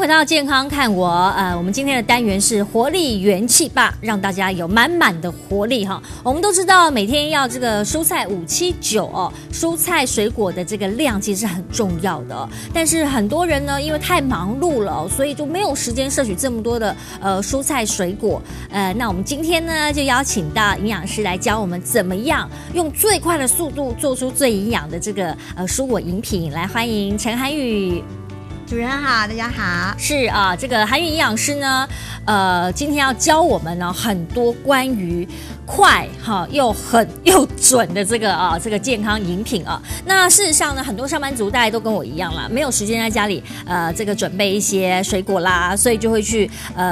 回到健康看我，我们今天的单元是活力元气吧，让大家有满满的活力哈。我们都知道每天要这个蔬菜579哦，蔬菜水果的这个量其实是很重要的哦。但是很多人呢，因为太忙碌了哦，所以就没有时间摄取这么多的蔬菜水果。那我们今天呢，就邀请到营养师来教我们怎么样用最快的速度做出最营养的这个蔬果饮品。来，欢迎陈涵宇。主持人好，大家好。是啊，这个涵宇营养师呢，今天要教我们呢很多关于快又准的这个健康饮品啊。那事实上呢，很多上班族大家都跟我一样啦，没有时间在家里这个准备一些水果啦，所以就会去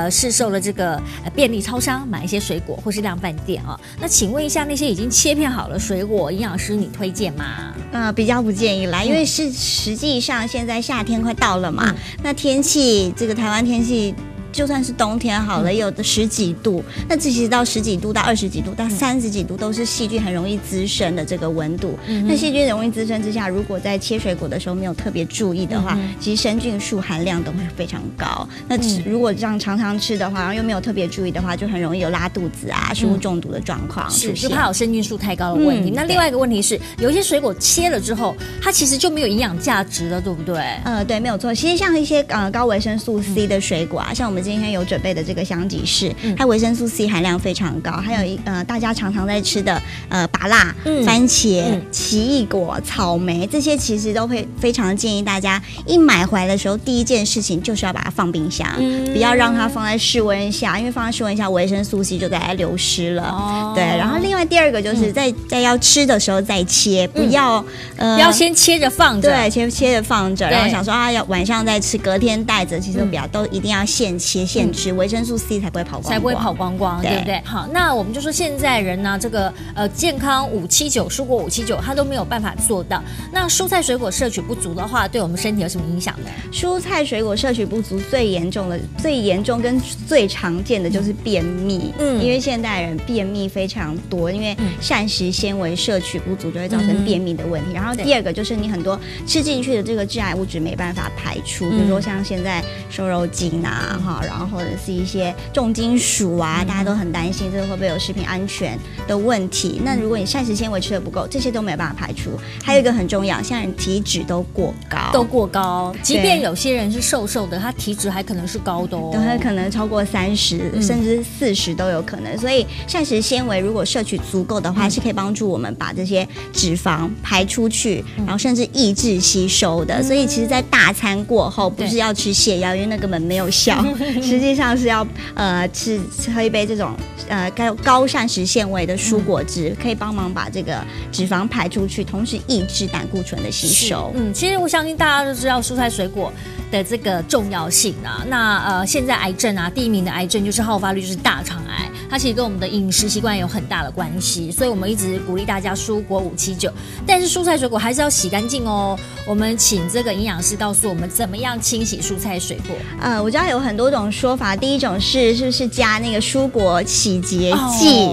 市售的这个便利超商买一些水果，或是量贩店啊。那请问一下，那些已经切片好的水果，营养师你推荐吗？比较不建议啦，因为实际上现在夏天快到了嘛，那天气这个台湾天气。就算是冬天好了，有的10几度，那其实到10几度到20几度到30几度都是细菌很容易滋生的这个温度。那细菌容易滋生之下，如果在切水果的时候没有特别注意的话，其实生菌数含量都会非常高。那如果这样常常吃的话，然后又没有特别注意的话，就很容易有拉肚子啊、食物中毒的状况出现，就怕有生菌数太高的问题。那另外一个问题是，有一些水果切了之后，它其实就没有营养价值了，对不对？对，没有错。其实像一些高维生素 C 的水果啊，像我们今天有准备的这个香吉士，它维生素 C 含量非常高。还有大家常常在吃的芭乐、番茄、奇异果、草莓，这些其实都会非常建议大家一买回来的时候，第一件事情就是要把它放冰箱，不要让它放在室温下，因为放在室温下维生素 C 就在流失了。对，然后另外第二个就是在要吃的时候再切，不要先切着放着，对，切着放着，然后想说要晚上再吃，隔天带着，其实都一定要现切现吃，维生素 C 才不会跑光光，对不对？好，那我们就说现在人呢，这个健康579蔬果579，它都没有办法做到。那蔬菜水果摄取不足的话，对我们身体有什么影响呢？蔬菜水果摄取不足最严重跟最常见的就是便秘，因为现代人便秘非常多，因为膳食纤维摄取不足就会造成便秘的问题。然后第二个就是你很多吃进去的这个致癌物质没办法排出，比如说像现在瘦肉精啊，然后或者是一些重金属啊，大家都很担心这个会不会有食品安全的问题。那如果你膳食纤维吃的不够，这些都没有办法排出。还有一个很重要，现在人体脂都过高，即便有些人是瘦的，他体脂还可能是高的哦，对，可能超过30，甚至40都有可能。所以膳食纤维如果摄取足够的话，是可以帮助我们把这些脂肪排出去，然后甚至抑制吸收的。所以其实在大餐过后不是要吃泻药，因为那根本没有效，实际上是要喝一杯这种高膳食纤维的蔬果汁，可以帮忙把这个脂肪排出去，同时抑制胆固醇的吸收。其实我相信大家都知道蔬菜水果的这个重要性啊。那现在癌症啊，第一名的癌症就是好发率就是大肠癌，它其实跟我们的饮食习惯有很大的关系，所以我们一直鼓励大家蔬果579，但是蔬菜水果还是要洗干净哦。我们请这个营养师告诉我们怎么样清洗蔬菜水果。我知道有很多种说法，第一种是不是加那个蔬果洗洁剂？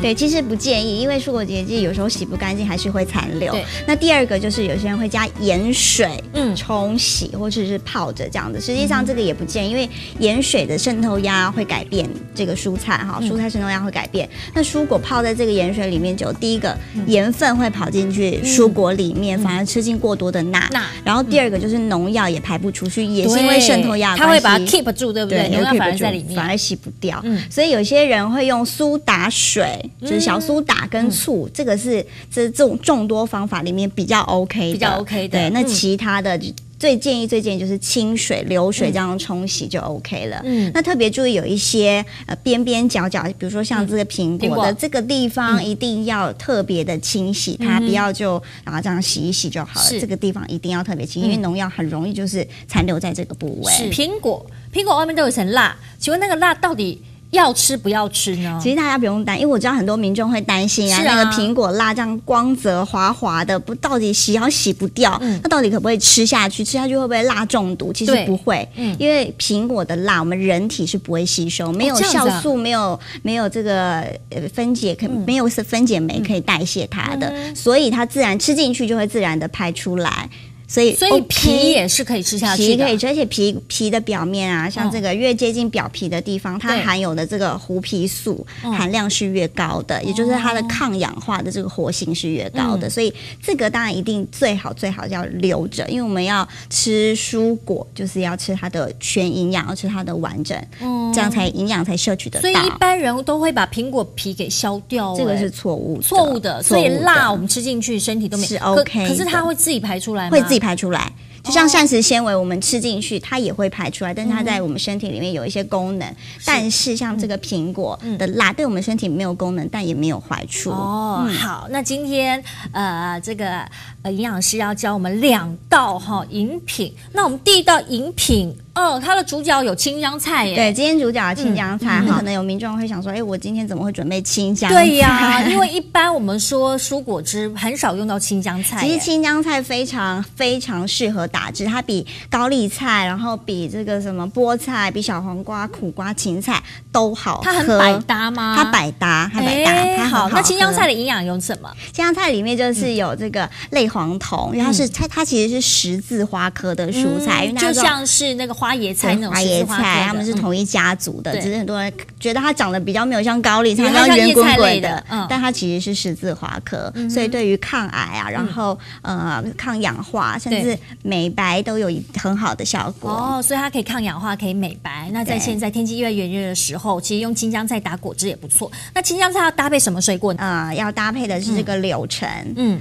对，其实不建议，因为蔬果洗洁剂有时候洗不干净还是会残留。那第二个就是有些人会加盐水冲洗或者是泡着这样子，实际上这个也不建议，因为盐水的渗透压会改变这个蔬菜蔬菜渗透压会改变。那蔬果泡在这个盐水里面久，第一个盐分会跑进去蔬果里面，反而吃进过多的钠。然后第二个就是农药也排不出去，也是因为渗透压的关系，它会把它 keep 住，对不对？农药反而在里面，反而洗不掉。所以有些人会用苏打水，就是小苏打跟醋，这个是这种众多方法里面比较 OK 的。对，那其他的最建议就是清水、流水这样冲洗就 OK 了。那特别注意有一些边边角角，比如说像这个苹果的这个地方，一定要特别的清洗它，不要就然后这样洗一洗就好了。这个地方一定要特别清，因为农药很容易就是残留在这个部位。苹果外面都有一层蜡，请问那个蜡到底要吃不要吃呢？其实大家不用担，因为我知道很多民众会担心那个苹果蜡这样光泽滑滑的，到底洗好洗不掉，那到底可不可以吃下去？吃下去会不会蜡中毒？其实不会，因为苹果的蜡我们人体是不会吸收，没有酵素，没有这个分解，没有分解酶可以代谢它的，所以它自然吃进去就会自然的排出来。所以皮也是可以吃下去的，皮可以吃，而且皮的表面啊，像这个越接近表皮的地方，它含有的这个胡皮素含量是越高的，也就是它的抗氧化的这个活性是越高的，所以这个当然一定最好要留着，因为我们要吃蔬果，就是要吃它的全营养，要吃它的完整，这样才营养才摄取得到。所以一般人都会把苹果皮给削掉，这个是错误的。所以辣我们吃进去身体都没是 OK 的，可是它会自己排出来吗？会自己排出来。就像膳食纤维，我们吃进去，它也会排出来，但是它在我们身体里面有一些功能。但是像这个苹果的辣，对我们身体没有功能，但也没有坏处。好，那今天这个营养师要教我们2道饮品。那我们第一道饮品，它的主角有青江菜耶。对，今天主角有青江菜，可能有民众会想说，我今天怎么会准备青江菜？对呀，因为一般我们说蔬果汁很少用到青江菜。其实青江菜非常非常适合打汁，它比高丽菜，然后比这个什么菠菜，比小黄瓜、苦瓜、芹菜都好喝。它很百搭吗？它百搭，它好。那青江菜的营养有什么？青江菜里面就是有这个类黄酮，因为它其实是十字花科的蔬菜，因为就像是那个花椰菜那种十字花科的，它们是同一家族的，只是很多人觉得它长得比较没有像高丽菜那样圆滚滚的，但它其实是十字花科，所以对于抗癌啊，然后抗氧化，甚至美白都有很好的效果。所以它可以抗氧化，可以美白。那在现在天气越来越热的时候，其实用青江菜打果汁也不错。那青江菜要搭配什么水果呢？要搭配的是这个柳橙。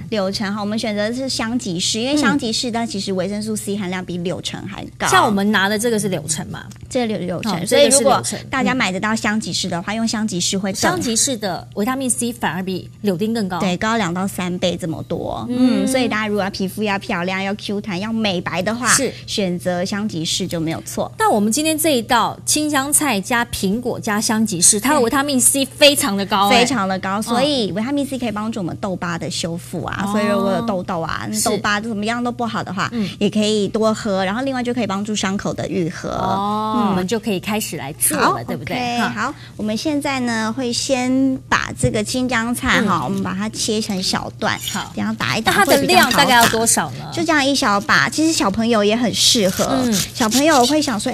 柳橙我们选择的是香吉士，因为香吉士它其实维生素 C 含量比柳橙还高。像我们拿的这个是柳橙嘛？这个柳橙，所以如果大家买得到香吉士的话，用香吉士会更香吉士的维他命 C 反而比柳丁更高，对，高2到3倍这么多。所以大家如果皮肤要漂亮、要 Q 弹、要美白的话，是选择香吉士就没有错。那我们今天这一道青江菜加苹果加香吉士，它的维他命 C 非常的高，非常的高，所以维他命 C 可以帮助我们痘疤的修复啊。所以如果有痘痘啊、痘疤怎么样都不好的话，也可以多喝。然后另外就可以帮助伤口的愈合。我们就可以开始来做了，对不对？好，我们现在呢会先把这个青江菜我们把它切成小段，好，然后打一打。它的量大概要多少呢？就这样一小把，其实小朋友也很适合。小朋友会想说，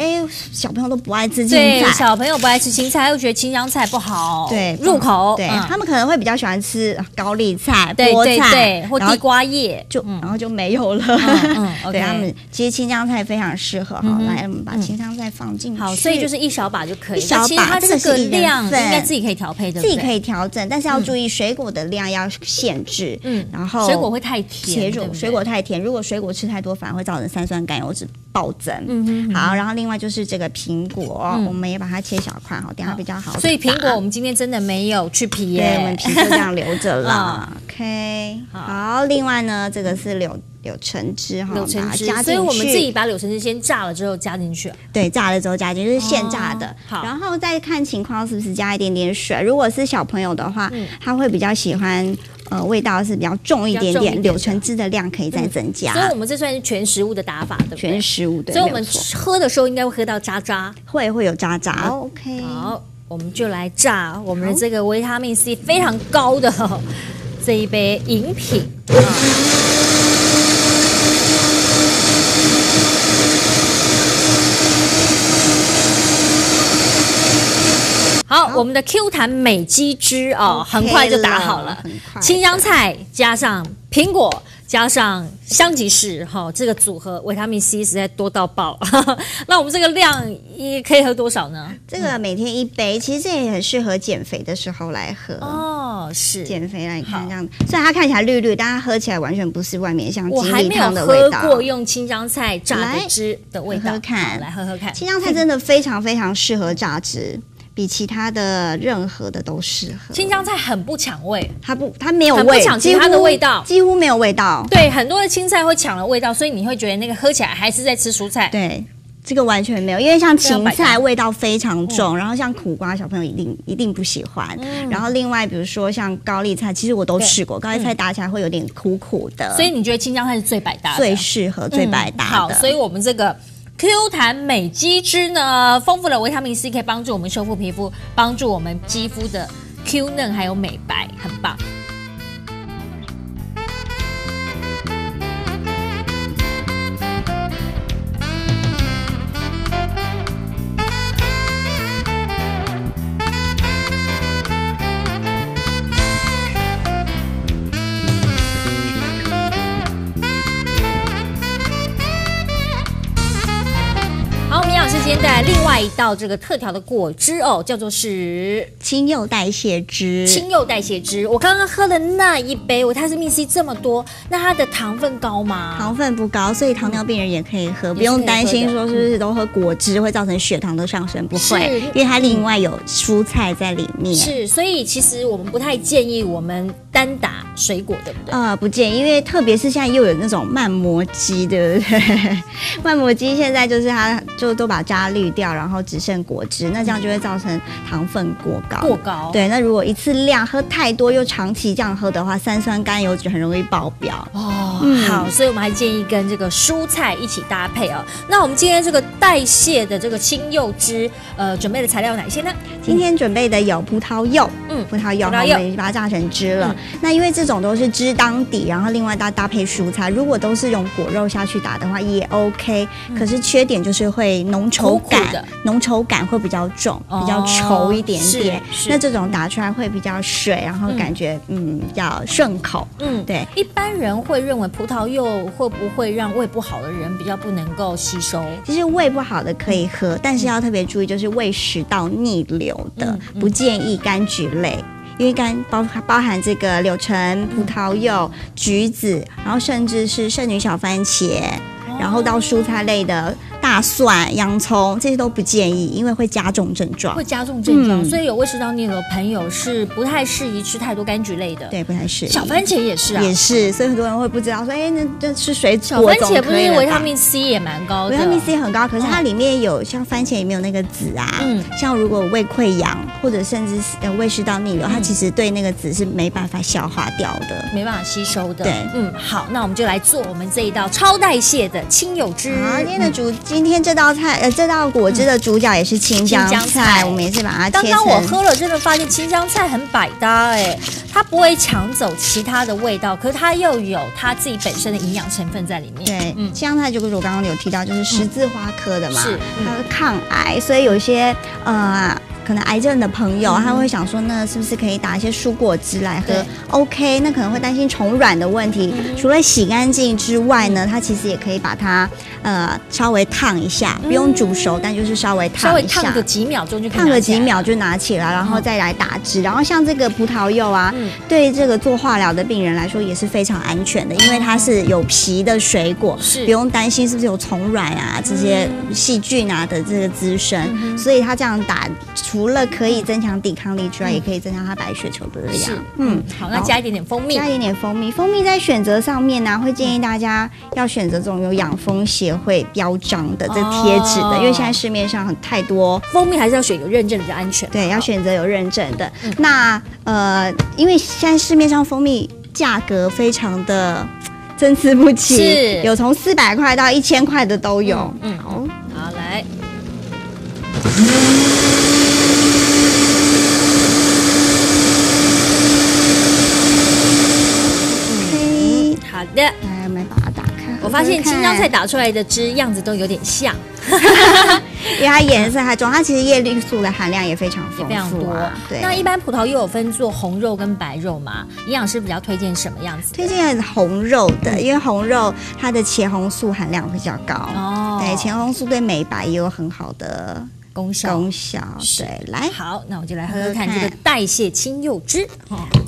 小朋友都不爱吃青菜，对，小朋友不爱吃青菜，又觉得青江菜不好，对，入口，对，他们可能会比较喜欢吃高丽菜、菠菜，或地瓜叶，然后就没有了。对，他们其实青江菜非常适合。好，来，我们把青江菜放进去。好，所以就是一小把就可以。一小把，这个量应该自己可以调配的，自己可以调整，但是要注意水果的量要限制。然后水果会太甜，水果太甜，如果水果吃太多，反而会造成三酸甘油脂暴增。好，然后另外就是这个苹果，我们也把它切小块，好，等下比较好。所以苹果我们今天真的没有去皮耶，对，我们皮就这样留着了。OK， 好，另外呢，这个是柳橙汁哈，柳橙汁，加进去，所以我们自己把柳橙汁先炸了之后加进去。对，炸了之后加进去，就是现炸的。好，然后再看情况是不是加一点点水。如果是小朋友的话，他会比较喜欢味道是比较重一点点，柳橙汁的量可以再增加。所以我们这算是全食物的打法，对不对？全食物，对。所以我们喝的时候应该会喝到渣渣，会有渣渣。OK， 好，我们就来炸我们的这个维他命 C 非常高的这一杯饮品。好，我们的 Q 弹美肌汁很快就打好了。青江菜加上苹果加上香吉士，这个组合维他命 C 实在多到爆。那我们这个量可以喝多少呢？这个每天1杯，其实这也很适合减肥的时候来喝。是减肥来看这样，虽然它看起来绿绿，但它喝起来完全不是外面像精力汤的味道。我还没有喝过用青江菜榨的汁的味道，来喝喝看。青江菜真的非常非常适合榨汁。比其他的任何的都适合。青江菜很不抢味，它没有味，不抢其他的味道，几乎没有味道。对，很多的青菜会抢了味道，所以你会觉得那个喝起来还是在吃蔬菜。对，这个完全没有，因为像芹菜味道非常重，然后像苦瓜小朋友一定不喜欢。然后另外比如说像高丽菜，其实我都试过，高丽菜打起来会有点苦苦的。所以你觉得青江菜是最百搭的，最适合、最百搭的。好，所以我们这个Q 弹美肌汁呢，丰富的维他命 C 可以帮助我们修复皮肤，帮助我们肌肤的 Q 嫩还有美白，很棒。外一道这个特调的果汁哦，叫做是青柚代谢汁。青柚代谢汁，我刚刚喝的那一杯维他命 C 这么多，那它的糖分高吗？糖分不高，所以糖尿病人也可以喝，不用担心说是不是都喝果汁会造成血糖的上升，不会，因为它另外有蔬菜在里面。是，所以其实我们不太建议我们单打水果，对不对？不建议，因为特别是现在又有那种慢磨机，对不对？慢磨机现在就是它就都把渣滤掉，然后只剩果汁，那这样就会造成糖分过高。对，那如果一次量喝太多又长期这样喝的话，三酸甘油酯很容易爆表。好，所以我们还建议跟这个蔬菜一起搭配哦。那我们今天这个代谢的这个青柚汁，准备的材料有哪些呢？今天准备的有葡萄柚，葡萄柚，我们已经把它榨成汁了。那因为这种都是汁当底，然后另外搭配蔬菜，如果都是用果肉下去打的话也 OK，可是缺点就是会浓稠感会比较重，比较稠一点点。那这种打出来会比较水，然后感觉比较顺口。对。一般人会认为葡萄柚会不会让胃不好的人比较不能够吸收？其实胃不好的可以喝，但是要特别注意，就是胃食道逆流的，不建议柑橘类。因为包含这个柳橙、葡萄柚、橘子，然后甚至是圣女小番茄，然后到蔬菜类的大蒜、洋葱，这些都不建议，因为会加重症状。所以有胃食道逆流的朋友是不太适宜吃太多柑橘类的。对，不太适宜。小番茄也是啊，也是。所以很多人会不知道说，那这吃水果小番茄不是维他命 C 也蛮高的？维他命 C 很高，可是它里面有像番茄里面有那个籽啊，像如果胃溃疡或者甚至胃食道逆流，它其实对那个籽是没办法消化掉的，没办法吸收的。对，好，那我们就来做我们这一道超代谢的青柚汁。好，今天这道果汁的主角也是青江菜，我们也是把它切成。刚刚我喝了，真的发现青江菜很百搭它不会抢走其他的味道，可是它又有它自己本身的营养成分在里面。对，青江菜就是我刚刚有提到，就是十字花科的嘛，它是抗癌，所以有一些可能癌症的朋友，他会想说，那是不是可以打一些蔬果汁来喝 ？OK， 那可能会担心虫卵的问题。除了洗干净之外呢，它其实也可以把它稍微烫一下，不用煮熟，但就是稍微烫一下，烫个几秒钟就可以烫个几秒就拿起来，然后再来打汁。然后像这个葡萄柚啊，对这个做化疗的病人来说也是非常安全的，因为它是有皮的水果，不用担心是不是有虫卵啊这些细菌啊的这个滋生，所以它这样打。除了可以增强抵抗力之外，也可以增强它白血球的量。好，那加一点点蜂蜜，蜂蜜在选择上面呢，会建议大家要选择这种有养蜂协会标章的这贴纸的，因为现在市面上太多蜂蜜还是要选有认证的比较安全。对，要选择有认证的。那因为现在市面上蜂蜜价格非常的参差不齐，有从400块到1000块的都有。好，来。好的，来我们把它打开。我发现青江菜打出来的汁样子都有点像，因为它颜色还重，它其实叶绿素的含量也非常丰富，非常多。对，那一般葡萄柚有分做红肉跟白肉嘛？营养师比较推荐什么样子？推荐红肉的，因为红肉它的茄红素含量比较高。对，茄红素对美白也有很好的功效。对，来，好，那我就来喝喝看这个代谢青柚汁。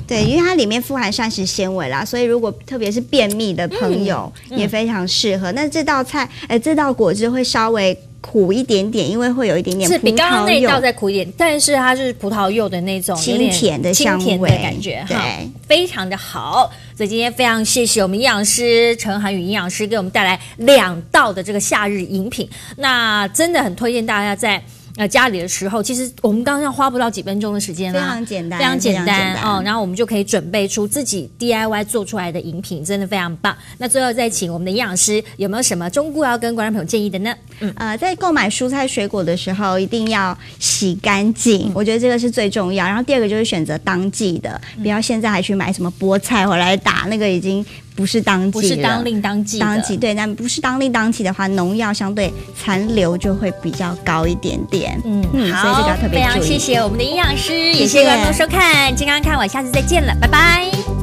对，因为它里面富含膳食纤维啦，所以如果特别是便秘的朋友也非常适合。那这道果汁会稍微苦一点点，因为会有一点点葡萄柚，是比刚刚那一道再苦一点，但是它是葡萄柚的那种清甜的香味的感觉，对，非常的好。所以今天非常谢谢我们营养师陈涵宇营养师给我们带来2道的这个夏日饮品，那真的很推荐大家在家里的时候，其实我们刚刚花不到几分钟的时间啦，非常简单，非常简单哦。然后我们就可以准备出自己 DIY 做出来的饮品，真的非常棒。那最后再请我们的营养师有没有什么忠告要跟观众朋友建议的呢？在购买蔬菜水果的时候，一定要洗干净，我觉得这个是最重要。然后第二个就是选择当季的，不要现在还去买什么菠菜回来打，那个已经不是当季了，不是当令当季的，对，那不是当令当季的话，农药相对残留就会比较高一点点。好，所以这个要特别注意。非常谢谢我们的营养师，也谢谢观众收看《健康看我》，下次再见了，拜拜。